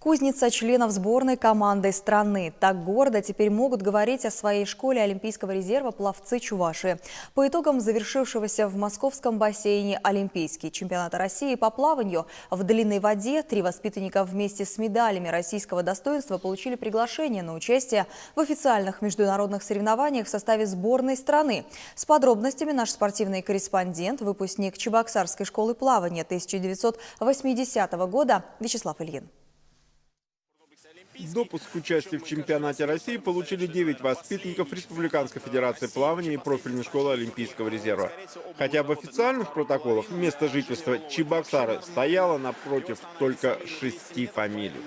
Кузница членов сборной команды страны. Так гордо теперь могут говорить о своей школе Олимпийского резерва пловцы Чувашии. По итогам завершившегося в московском бассейне Олимпийский чемпионат России по плаванию в длинной воде 3 воспитанника вместе с медалями российского достоинства получили приглашение на участие в официальных международных соревнованиях в составе сборной страны. С подробностями наш спортивный корреспондент, выпускник Чебоксарской школы плавания 1980 года Вячеслав Ильин. Допуск к участию в чемпионате России получили 9 воспитанников Республиканской федерации плавания и профильной школы Олимпийского резерва. Хотя в официальных протоколах место жительства Чебоксары стояло напротив только 6 фамилий.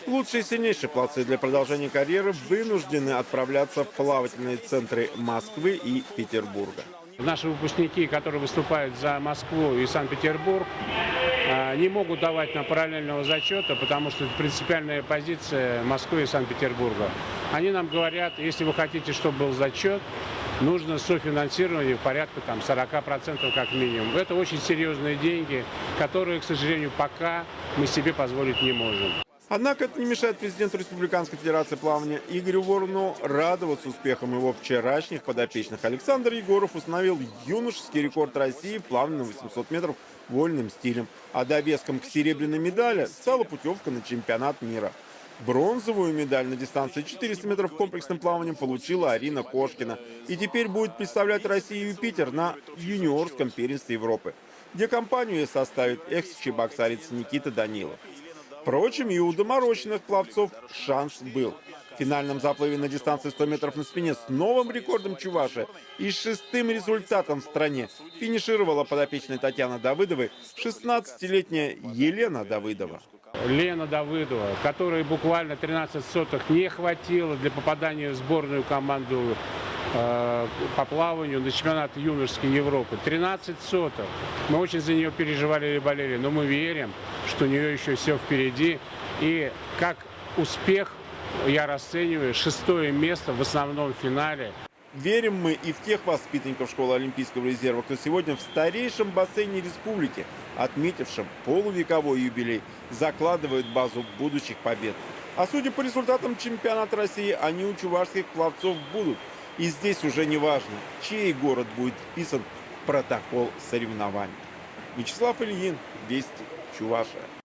Лучшие и сильнейшие пловцы для продолжения карьеры вынуждены отправляться в плавательные центры Москвы и Петербурга. Наши выпускники, которые выступают за Москву и Санкт-Петербург, не могут давать нам параллельного зачета, потому что это принципиальная позиция Москвы и Санкт-Петербурга. Они нам говорят, если вы хотите, чтобы был зачет, нужно софинансирование в порядка 40% как минимум. Это очень серьезные деньги, которые, к сожалению, пока мы себе позволить не можем. Однако это не мешает президенту Республиканской федерации плавания Игорю Воронову радоваться успехам его вчерашних подопечных. Александр Егоров установил юношеский рекорд России в плавании на 800 метров вольным стилем. А довеском к серебряной медали стала путевка на чемпионат мира. Бронзовую медаль на дистанции 400 метров комплексным плаванием получила Арина Кошкина. И теперь будет представлять Россию и Питер на юниорском первенстве Европы, где компанию составит экс-чебоксарец Никита Данилов. Впрочем, и у доморощенных пловцов шанс был. В финальном заплыве на дистанции 100 метров на спине с новым рекордом Чувашии и 6-м результатом в стране финишировала подопечная Татьяны Давыдовой 16-летняя Елена Давыдова. Лена Давыдова, которой буквально 13 сотых не хватило для попадания в сборную команду по плаванию на чемпионат юношеской Европы. 13 сотых. Мы очень за нее переживали и болели, но мы верим, что у нее еще все впереди. И как успех я расцениваю 6-е место в основном финале. Верим мы и в тех воспитанников школы Олимпийского резерва, кто сегодня в старейшем бассейне республики, отметившем полувековой юбилей, закладывает базу будущих побед. А судя по результатам чемпионата России, они у чувашских пловцов будут. И здесь уже не важно, чей город будет вписан в протокол соревнований. Вячеслав Ильин, Вести, Чувашия.